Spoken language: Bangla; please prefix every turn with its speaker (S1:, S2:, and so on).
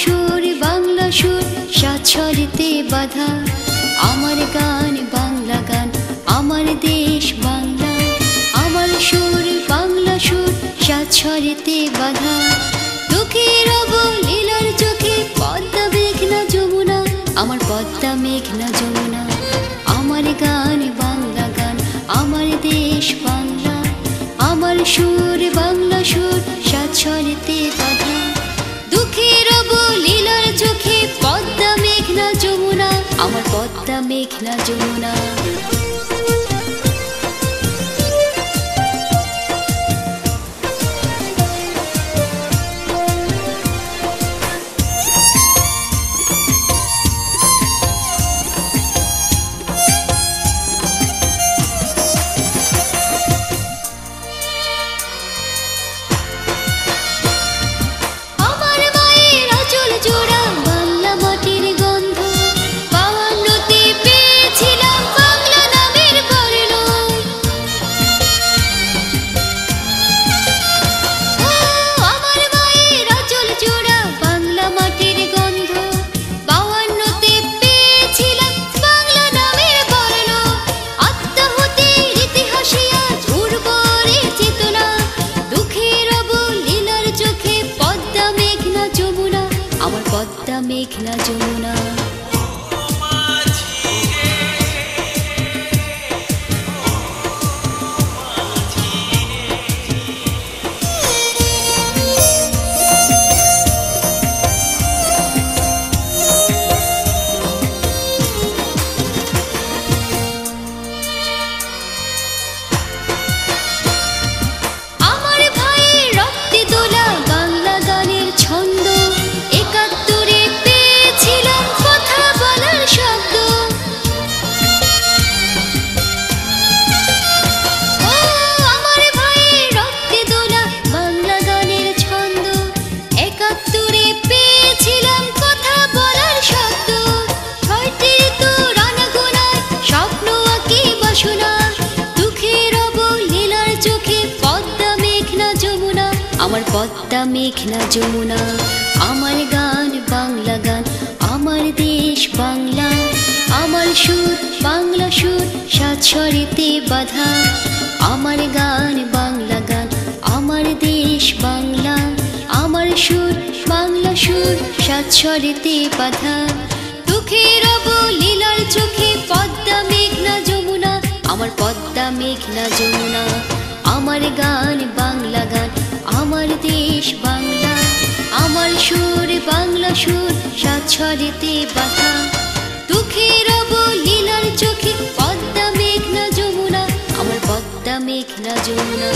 S1: সুর বাংলা সুর সাত স্বরেতে বাঁধা, আমার গান বাংলা গান, আমার দেশ বাংলা। আমার সুর বাংলা সুর সাত স্বরেতে বাঁধা, দুঃখের অবলীলার চোখে পদ্মা মেঘনা যমুনা, আমার পদ্মা মেঘনা যমুনা। আমার গান বাংলা গান, আমার দেশ বাংলা। আমার সুর বাংলা সুর সাত স্বরেতে বাঁধা, দুঃখের অবলীলার চোখে পদ্মা মেঘনা যমুনা, আমার পদ্মা মেঘনা যমুনা। পদ্মা মেঘনা যমুনা। আমার পদ্মা মেঘনা যমুনা, আমার গান বাংলা গান, আমার দেশ বাংলা। আমার সুর বাংলা সুর সাত স্বরেতে বাঁধা, আমার গান বাংলা গান, আমার দেশ বাংলা। আমার সুর বাংলা সুর সাত স্বরেতে বাঁধা, দুঃখের অবলীলার চোখে পদ্মা মেঘনা যমুনা, আমার পদ্মা মেঘনা যমুনা। আমার গান বাংলা গান, আমার দেশ বাংলা। আমার সুর বাংলা সুর সাত স্বরেতে বাঁধা, দুঃখের অবলীলার চোখে পদ্মা মেঘনা যমুনা, আমার পদ্মা মেঘনা যমুনা।